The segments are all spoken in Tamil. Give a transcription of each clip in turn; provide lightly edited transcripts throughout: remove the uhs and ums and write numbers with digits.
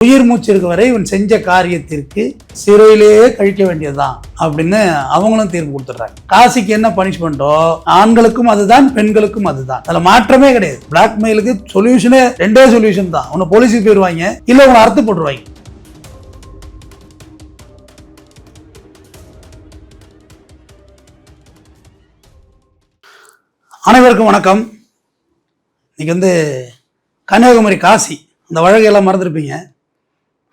உயிர் மூச்சு இருக்க வரை இவன் செஞ்ச காரியத்திற்கு சிறையிலேயே கழிக்க வேண்டியதுதான் அப்படின்னு அவங்களும் தீர்ப்பு கொடுத்துட்றாங்க. காசிக்கு என்ன பனிஷ்மெண்டோ ஆண்களுக்கும் அதுதான், பெண்களுக்கும் அதுதான். அதுல மாற்றமே கிடையாது. பிளாக்மெயிலுக்கு சொல்யூஷனே ரெண்டே சொல்யூஷன் தான். உன்னை போலீஸுக்கு போயிடுவாங்க, இல்ல உன்னை அறுத்து போட்டுருவாங்க. அனைவருக்கும் வணக்கம். இன்னைக்கு கன்னியாகுமரி காசி அந்த வழக்கையெல்லாம் மறந்துருப்பீங்க.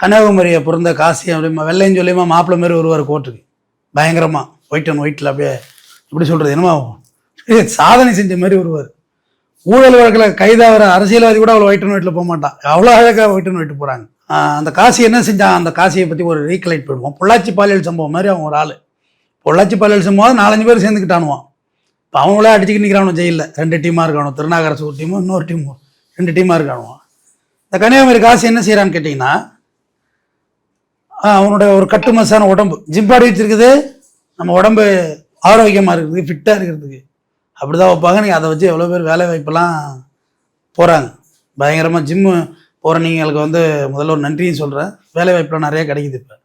கன்னியாகுமரியை பிறந்த காசி அப்படி வெள்ளைன்னு சொல்லியுமா மாப்பிள்ளை மாரி வருவார் கோர்ட்டுக்கு, பயங்கரமாக ஒயிட் அண்ட் ஒயிட்டில் அப்படியே எப்படி சொல்கிறது, என்னமா சாதனை செஞ்ச மாதிரி வருவார். ஊழல் வழக்கில் கைதாகிற அரசியல்வாதி கூட அவ்வளோ ஒயிட் அண்ட் ஒயிட்டில் போக மாட்டான், அவ்வளோ அழகாக ஒயிட் அண்ட் ஒயிட் போகிறாங்க. அந்த காசி என்ன செஞ்சான், அந்த காசியை பற்றி ஒரு ரீகலெக்ட் பண்ணுவோம். பொள்ளாச்சி பாலியல் சம்பவம் மாதிரி அவன் ஒரு ஆள். பொள்ளாச்சி பாலியல் சம்பவம் 4-5 பேர் சேர்ந்துக்கிட்டானுவான். இப்போ அவங்களே அடிச்சுக்கிட்டு நிற்கிறானு ஜெயிலில். 2 டீமாக இருக்கானு, திருநாகரசு ஒரு டீமும் இன்னொரு டீமும் 2 டீமாக இருக்கானுவான். இந்த கன்னியாகுமரி காசி என்ன செய்கிறான்னு கேட்டிங்கன்னா, அவனோட ஒரு கட்டுமசான உடம்பு, ஜிம் பாடி வச்சுருக்குது, நம்ம உடம்பு ஆரோக்கியமாக இருக்குது, ஃபிட்டாக இருக்கிறதுக்கு அப்படி தான் வைப்பாங்க. நீங்கள் அதை வச்சு எவ்வளோ பேர் வேலை வாய்ப்பெல்லாம் போகிறாங்க. பயங்கரமாக ஜிம்மு போகிற நீங்களுக்கு முதல்ல ஒரு நன்றியும் சொல்கிறேன். வேலை வாய்ப்பெலாம் நிறையா கிடைக்குது. இப்போ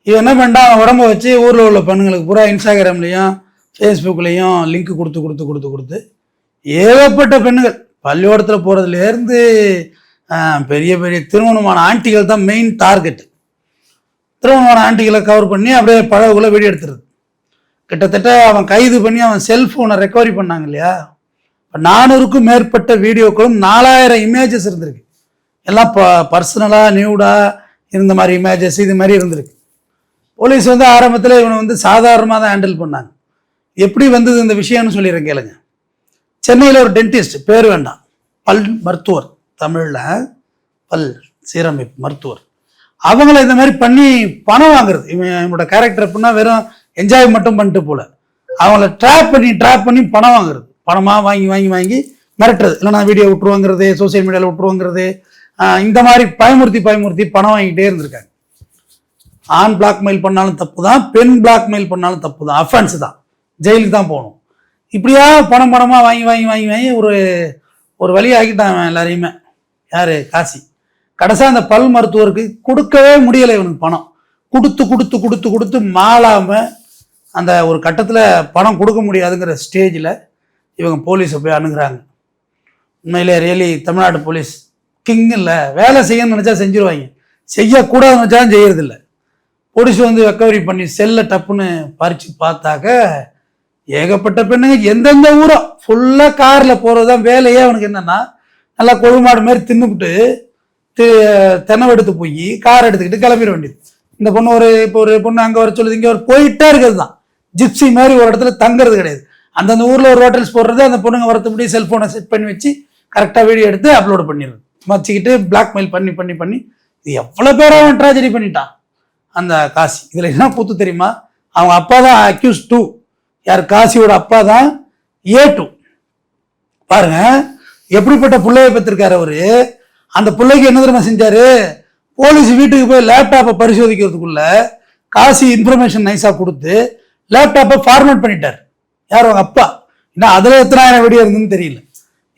இவன் என்ன பண்ணிட்டான், அவன் உடம்பை வச்சு ஊரில் உள்ள பெண்களுக்கு பூரா இன்ஸ்டாகிராம்லேயும் ஃபேஸ்புக்லேயும் லிங்க் கொடுத்து ஏகப்பட்ட பெண்கள் பள்ளிக்கூடத்தில் போகிறதுலேருந்து பெரிய பெரிய திருமணமான ஆண்டிகள் தான் மெயின் டார்கெட். திருமணமான ஆண்டிகளை கவர் பண்ணி அப்படியே பழகுள்ள வீடியோ எடுத்துருது. கிட்டத்தட்ட அவன் கைது பண்ணி அவன் செல்ஃபோனை ரெக்கவரி பண்ணாங்க இல்லையா, இப்போ 400க்கும் மேற்பட்ட வீடியோக்களும் 4000 இமேஜஸ் இருந்திருக்கு. எல்லாம் பர்சனலாக நியூடாக இருந்த மாதிரி இமேஜஸ் இது மாதிரி இருந்திருக்கு. போலீஸ் ஆரம்பத்தில் இவனை சாதாரணமாக தான் ஹேண்டில் பண்ணாங்க. எப்படி வந்தது இந்த விஷயம்னு சொல்லிடுறேன் கேளுங்க. சென்னையில் ஒரு டென்டிஸ்ட், பேர் வேண்டாம், பல் மருத்துவர், தமிழில் பல் சீரமைப்பு மருத்துவர், அவங்கள இந்த மாதிரி பண்ணி பணம் வாங்குறது. இவனோட கேரக்டர் எப்படின்னா வெறும் என்ஜாய் மட்டும் பண்ணிட்டு போல, அவங்கள ட்ராப் பண்ணி பணம் வாங்குறது. பணமாக வாங்கி மிரட்டுறது, இல்லைனா வீடியோ விட்டுருவாங்கிறது, சோசியல் மீடியாவில் விட்டுருவாங்கிறது, இந்த மாதிரி பயமுறுத்தி பணம் வாங்கிட்டே இருந்திருக்காங்க. ஆண் பிளாக்மெயில் பண்ணாலும் தப்பு தான், பெண் பிளாக்மெயில் பண்ணாலும் தப்பு தான், அஃபென்ஸ் தான், ஜெயிலுக்கு தான் போகணும். இப்படியா பணமாக வாங்கி ஒரு வழி ஆக்கிட்டான் எல்லாரையுமே. யார், காசி. கடைசியாக அந்த பல் மருத்துவருக்கு கொடுக்கவே முடியலை. இவனுக்கு பணம் கொடுத்து மாளாமல் அந்த ஒரு கட்டத்தில் பணம் கொடுக்க முடியாதுங்கிற ஸ்டேஜில் இவங்க போலீஸை போய் அணுகிறாங்க. உண்மையிலே ரியலி தமிழ்நாடு போலீஸ் கிங் இல்லை. வேலை செய்யணும்னு நினச்சா செஞ்சுருவாங்க, செய்யக்கூடாதுன்னு நினச்சாலும் செய்யறதில்லை. போலீஸ் ரெக்கவரி பண்ணி செல்லை டப்புன்னு பறித்து பார்த்தாக்க ஏகப்பட்ட பெண்ணுங்க எந்தெந்த ஊரோ ஃபுல்லாக காரில் போகிறது தான் வேலையே. அவனுக்கு என்னென்னா, நல்லா கொழுமாடு மாதிரி தின்னுபிட்டு தென்னவெடுத்து போய் கார் எடுத்துக்கிட்டு கிளம்பிட வேண்டியது. இந்த பொண்ணு ஒரு பொண்ணு அங்கே வர சொல்லுது, இங்கே போயிட்டே இருக்கிறது தான். ஜிப்சி மாதிரி ஒரு இடத்துல தங்குறது கிடையாது. அந்தந்த ஊரில் ஒரு ஹோட்டல்ஸ் போடுறது, அந்த பொண்ணுங்க வரத்துப்படி செல்ஃபோனை செட் பண்ணி வச்சு கரெக்டாக வீடியோ எடுத்து அப்லோடு பண்ணிடுறது. வச்சுக்கிட்டு பிளாக்மெயில் பண்ணி இது எவ்வளோ பேராக அவன் ட்ராஜடி பண்ணிட்டான் அந்த காசி. இதில் என்ன கூத்து தெரியுமா, அவங்க அப்பா தான் அக்யூஸ் 2. யார், காசியோட அப்பா தான் A2. பாருங்க எப்படிப்பட்ட பிள்ளையை பெற்றிருக்காரு அவரு. அந்த பிள்ளைக்கு என்ன தெரியுமா செஞ்சாரு, போலீஸ் வீட்டுக்கு போய் லேப்டாப்பை பரிசோதிக்கிறதுக்குள்ள காசி இன்ஃபர்மேஷன் நைஸாக கொடுத்து லேப்டாப்பை ஃபார்மேட் பண்ணிட்டார். யார், அவங்க அப்பா. ஏன்னா அதில் எத்தனாயிரம் வீடியோ இருந்துன்னு தெரியல.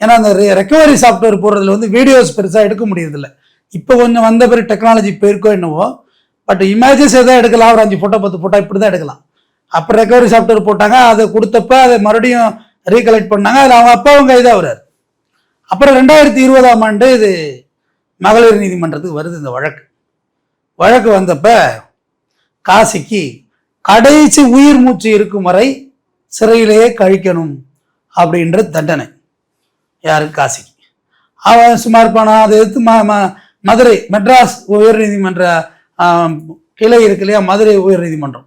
ஏன்னா அந்த ரெக்கவரி சாஃப்ட்வேர் போடுறதுல வீடியோஸ் பெருசாக எடுக்க முடியறதில்ல. இப்போ கொஞ்சம் வந்த பிறகு டெக்னாலஜி போயிருக்கோ என்னவோ, பட் இமேஜஸ் எதாவது எடுக்கலாம், ஒரு 5 ஃபோட்டோ 10 ஃபோட்டோ இப்படி தான் எடுக்கலாம். அப்போ ரெக்கவரி சாஃப்ட்வேர் போட்டாங்க, அதை கொடுத்தப்ப அதை மறுபடியும் ரீகலெக்ட் பண்ணாங்க. அதில் அவங்க அப்பாவும் கைதாக வர்றார். அப்புறம் 2020ஆம் ஆண்டு இது மகளிர் நீதிமன்றத்துக்கு வருது. இந்த வழக்கு வந்தப்ப காசிக்கு கடைசி உயிர் மூச்சு இருக்கும் வரை சிறையிலேயே கழிக்கணும் அப்படின்ற தண்டனை. யாருக்கு, காசிக்கு. அவன் சுமார் பணம் அதை எடுத்து மதுரை மெட்ராஸ் உயர் நீதிமன்ற கிளை இருக்கு இல்லையா, மதுரை உயர் நீதிமன்றம்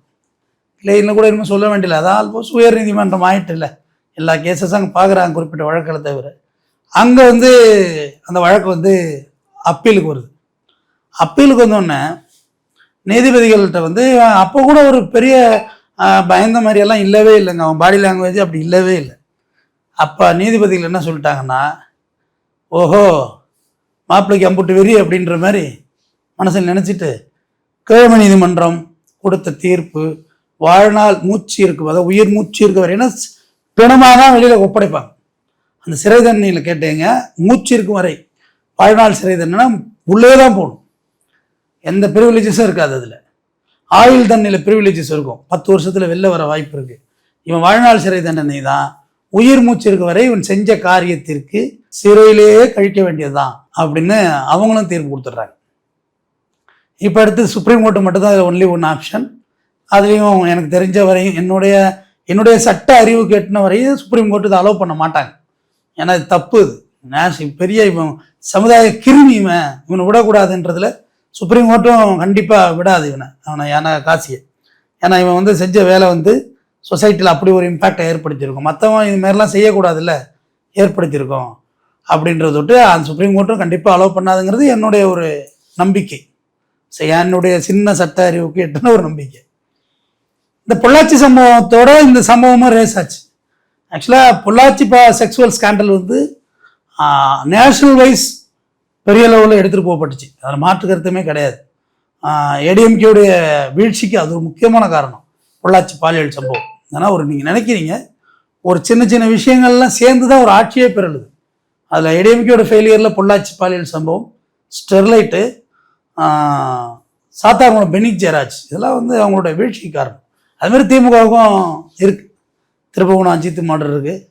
கிளைன்னு கூட இன்னும் சொல்ல வேண்டியதில்லை, அதான் ஆல்மோஸ்ட் உயர் நீதிமன்றம் ஆயிட்டு இல்லை. எல்லா கேசஸும் அங்கே பார்க்குறாங்க, குறிப்பிட்ட வழக்களை தவிர. அங்கே அந்த வழக்கு அப்பீலுக்கு வருது. அப்பீலுக்கு வந்தோடனே நீதிபதிகள்கிட்ட அப்போ கூட ஒரு பெரிய பயந்த மாதிரியெல்லாம் இல்லவே இல்லைங்க. அவன் பாடி லாங்குவேஜ் அப்படி இல்லவே இல்லை. அப்போ நீதிபதிகள் என்ன சொல்லிட்டாங்கன்னா, ஓஹோ மாப்பிள்ளைக்கு அம்புட்டு வெறி அப்படின்ற மாதிரி மனசில் நினச்சிட்டு கீழமை நீதிமன்றம் கொடுத்த தீர்ப்பு வாழ்நாள் மூச்சு இருக்கும், அதாவது உயிர் மூச்சு இருக்க வரைன்னா பிணமாக தான் வெளியில் ஒப்படைப்பாங்க. அந்த சிறை தண்டனையில் கேட்டேங்க, மூச்சு இருக்கும் வரை வாழ்நாள் சிறை தண்டனை உள்ளே தான் போகணும். எந்த ப்ரிவிலேஜஸும் இருக்காது. அதில் ஆயுள் தண்டனையில் ப்ரிவிலேஜஸ் இருக்கும். 10 வருஷத்தில் வெளில வர வாய்ப்பு இருக்குது. இவன் வாழ்நாள் சிறை தண்டனை தான். உயிர் மூச்சு இருக்க வரை இவன் செஞ்ச காரியத்திற்கு சிறையிலேயே கழிக்க வேண்டியதுதான் அப்படின்னு அவங்களும் தீர்ப்பு கொடுத்துட்றாங்க. இப்போ அடுத்து சுப்ரீம் கோர்ட்டு மட்டும்தான் அதில் ஒன்லி ஒன் ஆப்ஷன். அதுலேயும் எனக்கு தெரிஞ்ச வரையும் என்னுடைய சட்ட அறிவு கேட்டின வரையும் சுப்ரீம் கோர்ட்டு இதை அலோவ் பண்ண மாட்டாங்க. ஏன்னா இது தப்பு. இது பெரிய இவன் சமுதாய கிருமி, இவனை விடக்கூடாதுன்றதுல சுப்ரீம் கோர்ட்டும் கண்டிப்பாக விடாது அவனை ஏன்னா காசியை. ஏன்னா இவன் செஞ்ச வேலை சொசைட்டியில் அப்படி ஒரு இம்பேக்டை ஏற்படுத்தியிருக்கும். மற்றவன் இது மாதிரிலாம் செய்யக்கூடாதுல்ல, ஏற்படுத்தியிருக்கோம் அப்படின்றத விட்டு அந்த சுப்ரீம் கோர்ட்டும் கண்டிப்பாக அலோவ் பண்ணாதுங்கிறது என்னுடைய ஒரு நம்பிக்கை. என்னுடைய சின்ன சட்ட அறிவுக்கு எட்டுன ஒரு நம்பிக்கை. இந்த பொள்ளாச்சி சம்பவத்தோட இந்த சம்பவமும் ரேஸ் ஆச்சு. ஆக்சுவலாக Pollachi sexual scandal national wise பெரிய லெவலில் எடுத்துகிட்டு போகப்பட்டுச்சு. அதில் மாற்று கருத்துமே கிடையாது. ஏடிஎம்கேவுடைய வீழ்ச்சிக்கு அது ஒரு முக்கியமான காரணம் பொள்ளாச்சி பாலியல் சம்பவம். ஏன்னா நீங்கள் நினைக்கிறீங்க ஒரு சின்ன சின்ன விஷயங்கள்லாம் சேர்ந்து தான் ஒரு ஆட்சியே பெறலுது. அதில் ஏடிஎம்கேயோட ஃபெயிலியரில் பொள்ளாச்சி பாலியல் சம்பவம், ஸ்டெர்லைட்டு, சாத்தாரண பெனிக் ஜெயராஜ், இதெல்லாம் அவங்களோட வீழ்ச்சிக்கு காரணம். அதுமாதிரி திமுகவுக்கும் இருக்குது. திருப்பகுணம் அஜித் மாடல் இருக்குது.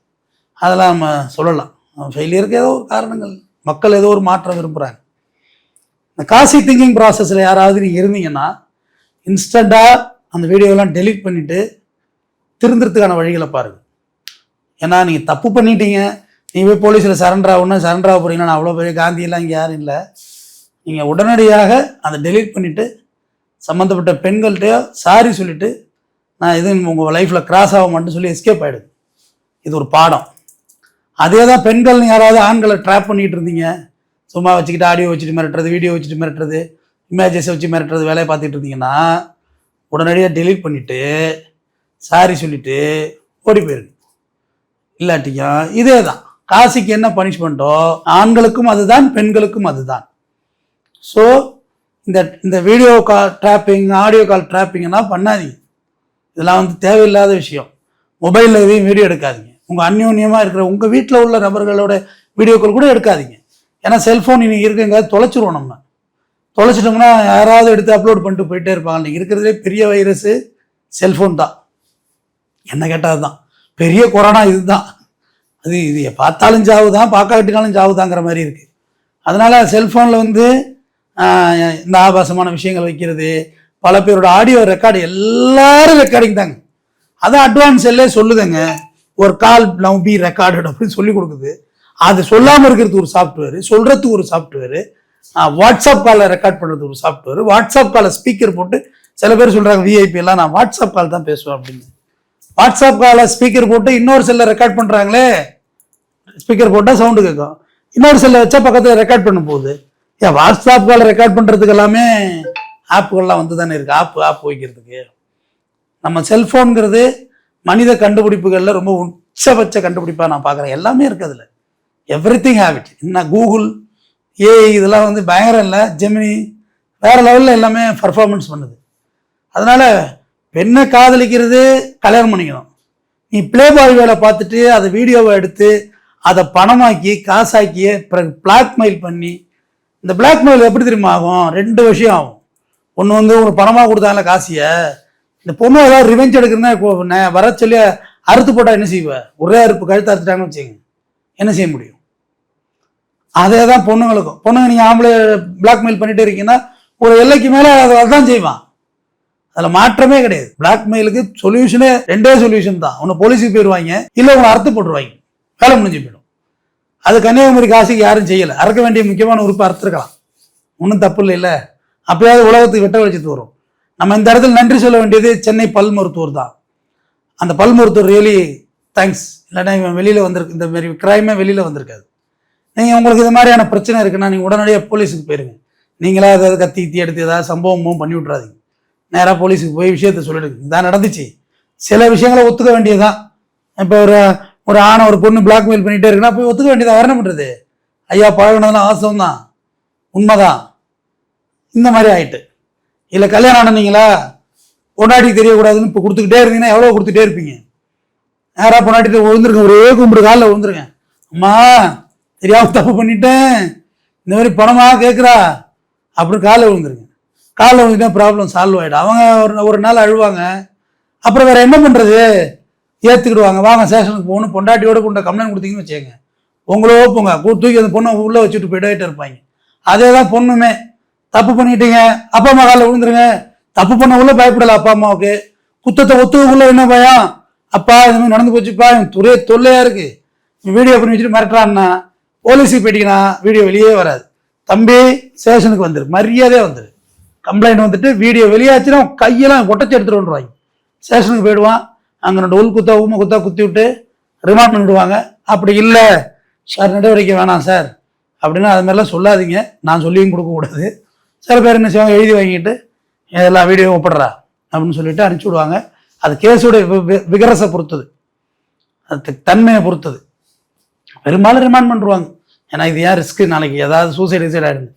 அதெல்லாம் நம்ம சொல்லலாம். ஃபெயிலியருக்கு ஏதோ ஒரு காரணங்கள், மக்கள் ஏதோ ஒரு மாற்றம் விரும்புகிறாங்க. இந்த காசி திங்கிங் ப்ராசஸில் யாராவது நீங்கள் இருந்தீங்கன்னா இன்ஸ்டண்ட்டாக அந்த வீடியோலாம் டெலீட் பண்ணிவிட்டு திருந்துறதுக்கான வழிகளை பாருங்கள். ஏன்னா நீங்கள் தப்பு பண்ணிட்டீங்க, நீங்கள் போய் போலீஸில் சரண்டர் ஆக போகிறீங்கன்னா, நான் அவ்வளோ பெரிய காந்தியெல்லாம் இங்கே யாரும் இல்லை. நீங்கள் உடனடியாக அதை டெலீட் பண்ணிவிட்டு சம்மந்தப்பட்ட பெண்கள்கிட்டயோ சாரி சொல்லிவிட்டு நான் எதுவும் உங்கள் லைஃப்பில் கிராஸ் ஆக மாட்டேன்னு சொல்லி எஸ்கேப் ஆகிடுது. இது ஒரு பாடம். அதே தான் பெண்கள் யாராவது ஆண்களை ட்ராப் பண்ணிகிட்டு இருந்தீங்க, சும்மா வச்சுக்கிட்டு ஆடியோ வச்சுட்டு மிரட்டுறது, வீடியோ வச்சுட்டு மிரட்டுறது, இமேஜஸை வச்சு மிரட்டுறது வேலையை பார்த்துட்டு இருந்தீங்கன்னா உடனடியாக டெலீட் பண்ணிவிட்டு சாரி சொல்லிவிட்டு ஓடி போயிருக்கு. இல்லாட்டியும் இதே தான். காசிக்கு என்ன பனிஷ்மெண்ட்டோ ஆண்களுக்கும் அதுதான், பெண்களுக்கும் அதுதான். ஸோ இந்த video call dropping, audio call ட்ராப்பிங்னா பண்ணாதீங்க. இதெல்லாம் தேவையில்லாத விஷயம். மொபைலில் எதையும் வீடியோ எடுக்காதீங்க. உங்கள் அந்யோன்யமாக இருக்கிற உங்கள் வீட்டில் உள்ள நபர்களோட வீடியோக்கள் கூட எடுக்காதீங்க. ஏன்னா செல்ஃபோன் இன்னைக்கு இருக்குங்க, தொலைச்சிருவோம். நம்ம தொலைச்சிட்டோம்னா யாராவது எடுத்து அப்லோட் பண்ணிட்டு போயிட்டே இருப்பாங்க. இன்றைக்கி இருக்கிறதுலே பெரிய வைரஸு செல்ஃபோன் தான். என்ன கேட்டால் தான் பெரிய கொரோனா இதுதான். இது பார்த்தாலும் சாவுதான், பார்க்காட்டினாலும் சாவுதாங்கிற மாதிரி இருக்குது. அதனால் செல்ஃபோனில் இந்த ஆபாசமான விஷயங்கள் வைக்கிறது, பல பேரோட ஆடியோ ரெக்கார்டு, எல்லாரும் ரெக்கார்டிங் தாங்க. அதான் அட்வான்ஸ் எல்லே சொல்லுதுங்க, ஒரு கால் நவ் பி ரெக்கார்டட் அப்படின்னு சொல்லி கொடுக்குது. அது சொல்லாமல் இருக்கிறது ஒரு சாஃப்ட்வேரு, சொல்கிறதுக்கு ஒரு சாஃப்ட்வேரு, வாட்ஸ்அப் காலில் ரெக்கார்ட் பண்ணுறது ஒரு சாஃப்ட்வேரு, வாட்ஸ்அப் காலில் ஸ்பீக்கர் போட்டு சில பேர் சொல்கிறாங்க விஐபி எல்லாம் நான் வாட்ஸ்அப் கால் தான் பேசுவேன் அப்படின்னு. வாட்ஸ்அப் காலில் ஸ்பீக்கர் போட்டு இன்னொரு செல்லில் ரெக்கார்ட் பண்ணுறாங்களே, ஸ்பீக்கர் போட்டால் சவுண்டு கேட்கும், இன்னொரு செல்லை வச்சா பக்கத்தில் ரெக்கார்ட் பண்ண போகுது. ஏன் வாட்ஸ்அப் காலில் ரெக்கார்ட் பண்ணுறதுக்கு எல்லாமே ஆப்புகள்லாம் தானே இருக்குது. ஆப் வைக்கிறதுக்கு நம்ம செல்ஃபோனுங்கிறது மனித கண்டுபிடிப்புகளில் ரொம்ப உச்சபட்ச கண்டுபிடிப்பாக நான் பார்க்குறேன். எல்லாமே இருக்குது அதில். Everything habit. இன்னும் கூகுள், ஏஐ இதெல்லாம் பயங்கரம் இல்லை, ஜெமினி வேறு லெவலில் எல்லாமே பர்ஃபார்மன்ஸ் பண்ணுது. அதனால் பெண்ணை காதலிக்கிறது கல்யாணம் பண்ணிக்கணும். நீ ப்ளே பாய் வேலை பார்த்துட்டு அதை வீடியோவை எடுத்து அதை பணமாக்கி காசாக்கி பிறகு பிளாக்மெயில் பண்ணி, இந்த பிளாக்மெயில் எப்படி தெரியுமா ஆகும்? 2 விஷயம் ஆகும். ஒன்று ஒரு பணமாக கொடுத்தாங்கள காசியை, இந்த பொண்ணு ஏதாவது ரிவெஞ்ச் எடுக்கிறதுனா வர சொல்லி அறுத்து போட்டால் என்ன செய்வேன்? ஒரே அறுப்பு கழுத்து அறுத்துட்டாங்கன்னு வச்சுங்க, என்ன செய்ய முடியும்? அதே தான் பொண்ணுங்களுக்கும். பொண்ணுங்க நீங்கள் ஆம்பளை பிளாக்மெயில் பண்ணிகிட்டே இருக்கீங்கன்னா ஒரு எல்லைக்கு மேலே அதுதான் செய்வான். அதில் மாற்றமே கிடையாது. பிளாக்மெயிலுக்கு சொல்யூஷனே 2 சொல்யூஷன் தான். ஒன்று போலீஸுக்கு போயிடுவாங்க, இல்லை உங்களை அறுத்து போட்டுருவாங்க, வேலை முடிஞ்சு போயிடும். அது கன்னியாகுமரி காசிக்கு யாரும் செய்யலை. அறுக்க வேண்டிய முக்கியமான உறுப்பை அறுத்துருக்கலாம், ஒன்றும் தப்பு இல்லை. அப்பயாவது உலகத்துக்கு வெட்ட வெளிச்சத்து வரும். நம்ம இந்த இடத்துல நன்றி சொல்ல வேண்டியது சென்னை பல் மருத்துவர் தான். அந்த பல் மருத்துவர் ரியலி தேங்க்ஸ். இல்லைன்னா இவன் வெளியில் வந்திருக்கு, இந்த மாதிரி கிரைமே வெளியில் வந்திருக்காது. நீங்கள் உங்களுக்கு இது மாதிரியான பிரச்சனை இருக்குன்னா நீங்கள் உடனடியாக போலீஸுக்கு போயிருங்க. நீங்களா ஏதாவது கத்தி எடுத்து ஏதாவது சம்பவமும் பண்ணி விட்றாதீங்க. நேராக போலீஸுக்கு போய் விஷயத்த சொல்லிடுங்க, இதான் நடந்துச்சு. சில விஷயங்களை ஒத்துக்க வேண்டியதுதான். இப்போ ஒரு ஆணை ஒரு பொண்ணு பிளாக்மெயில் பண்ணிகிட்டே இருக்குன்னா போய் ஒத்துக்க வேண்டியதான். வேற என்ன பண்ணுறது? ஐயா பழகினதுலாம் ஆசம் தான், உண்மைதான். இந்த மாதிரி ஆயிட்டு இல்லை கல்யாணம் ஆனீங்களா, பொண்டாட்டிக்கு தெரியக்கூடாதுன்னு இப்போ கொடுத்துக்கிட்டே இருந்தீங்கன்னா எவ்வளோ கொடுத்துட்டே இருப்பீங்க? நேராக பொண்டாட்டிட்டு விழுந்துருங்க, ஒரே கும்பிடு காலில் விழுந்துருங்க. அம்மா தெரியாம தப்பு பண்ணிட்டேன், இந்த மாதிரி பணமாக கேட்குறா அப்படின்னு காலில் விழுந்துருங்க. காலில் வந்துட்டா ப்ராப்ளம் சால்வ் ஆகிடும். அவங்க ஒரு நாள் அழுவாங்க, அப்புறம் வேற என்ன பண்ணுறது, ஏற்றுக்கிடுவாங்க. வாங்க ஸ்டேஷனுக்கு போகணும், பொண்டாட்டியோட கொண்ட கம்ப்ளைண்ட் கொடுத்தீங்கன்னு வச்சுக்கோங்க, உங்களோ போங்க தூக்கி அந்த பொண்ணை உள்ளே வச்சுட்டு போயிட்டே இருப்பாங்க. அதே தான் பொண்ணுமே, தப்பு பண்ணிட்டீங்க, அப்பா அம்மா காலில் விழுந்துருங்க. தப்பு பண்ண உள்ள பயப்படல அப்பா அம்மாவுக்கு, குத்தத்தை ஒத்துக்குள்ள என்ன பயம், அப்பா இந்த மாதிரி நடந்து போச்சுப்பா, ஒரே தொல்லையா இருக்கு, வீடியோ பண்ணி வச்சுட்டு மிரட்டுறான்னா போலீஸுக்கு போயிட்டீங்கன்னா வீடியோ வெளியே வராது. தம்பி ஸ்டேஷனுக்கு வந்துரு, மரியாதையாக வந்துரு, கம்ப்ளைண்ட் வந்துட்டு வீடியோ வெளியாச்சுன்னா கையெல்லாம் ஒட்டச்சி எடுத்துட்டு வந்துருவாங்க. ஸ்டேஷனுக்கு போயிடுவான், அங்கே 2 உள் குத்தா ஊமை குத்தா குத்தி விட்டு ரிமாண்ட் பண்ணிவிடுவாங்க. அப்படி இல்லை சார் நடவடிக்கை வேணாம் சார் அப்படின்னா அது மாதிரிலாம் சொல்லாதீங்க, நான் சொல்லியும் கொடுக்கக்கூடாது. சில பேர் என்ன செய்வாங்க, எழுதி வாங்கிட்டு எல்லா வீடியோவும் ஒப்பிடுறா அப்படின்னு சொல்லிட்டு அனுப்பிச்சி விடுவாங்க. அது கேஸோட விகரசை பொறுத்தது, அது தன்மையை பொறுத்தது. பெரும்பாலும் ரிமாண்ட் பண்ணுவாங்க. ஏன்னா இது ஏன் ரிஸ்க்கு, நாளைக்கு ஏதாவது சூசைடு ஆகிடுது.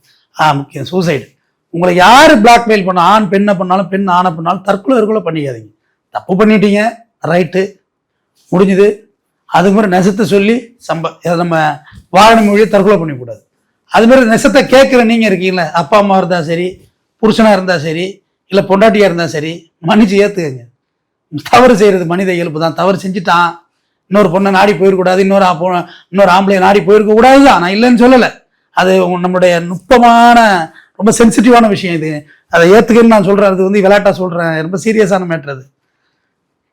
முக்கியம் சூசைடு. உங்களை யார் பிளாக்மெயில் பண்ண, ஆண் பெண்ணை பண்ணாலும் பெண் ஆணை பண்ணாலும் தற்கொலை பண்ணிக்காதீங்க. தப்பு பண்ணிட்டீங்க, ரைட்டு, முடிஞ்சுது. அது மாதிரி நெசத்தை சொல்லி நம்ம வாகன மொழியை தற்கொலை பண்ணிக்கூடாது. அது மாதிரி நெசத்தை கேட்குற நீங்கள் இருக்கீங்களே, அப்பா அம்மா இருந்தால் சரி, புருஷனாக இருந்தால் சரி, இல்லை பொண்டாட்டியாக இருந்தால் சரி, மன்னிச்சு ஏற்றுக்கங்க. தவறு செய்கிறது மனித இயல்பு தான். தவறு செஞ்சுட்டான், இன்னொரு பொண்ணை நாடி போயிடக்கூடாது, இன்னொரு ஆம்பளையை நாடி போயிருக்க கூடாது தான், நான் இல்லைன்னு சொல்லலை. அது நம்மளுடைய நுட்பமான ரொம்ப சென்சிட்டிவான விஷயம் இது. அதை ஏற்றுக்கன்னு நான் சொல்கிறேன், அது வந்து விளையாட்டாக சொல்கிறேன், ரொம்ப சீரியஸான மேட்ரு. அது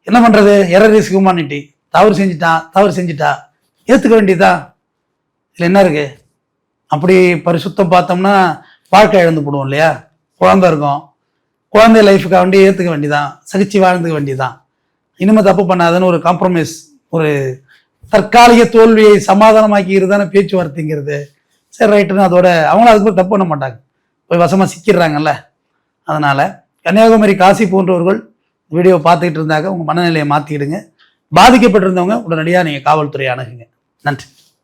என்ன பண்ணுறது, எரர் இஸ் ஹியூமானிட்டி. தவறு செஞ்சுட்டா ஏற்றுக்க வேண்டியதா, இதில் என்ன இருக்குது. அப்படி பரிசுத்தம் பார்த்தோம்னா வாழ்க்கை இழந்து போடுவோம் இல்லையா. குழந்தை இருக்கும், குழந்தை லைஃபுக்காக வேண்டி ஏற்றுக்க வேண்டியதான், சகிச்சு வாழ்ந்துக்க வேண்டியதான். இனிமேல் தப்பு பண்ணாதுன்னு ஒரு காம்ப்ரமைஸ், ஒரு தற்காலிக தோல்வியை சமாதானமாக்கிக்கிறது தானே பேச்சுவார்த்தைங்கிறது. சரி ரைட்டுன்னு அதோட அவங்களும் அதுக்கு போய் தப்பு பண்ண மாட்டாங்க, போய் வசமாக சிக்கிடுறாங்கல்ல. அதனால் கன்னியாகுமரி காசி போன்றவர்கள் வீடியோ பார்த்துக்கிட்டு இருந்தாங்க, உங்கள் மனநிலையை மாற்றிக்கிடுங்க. பாதிக்கப்பட்டிருந்தவங்க உடனடியாக நீங்கள் காவல்துறையை அணுகுங்க. நன்றி.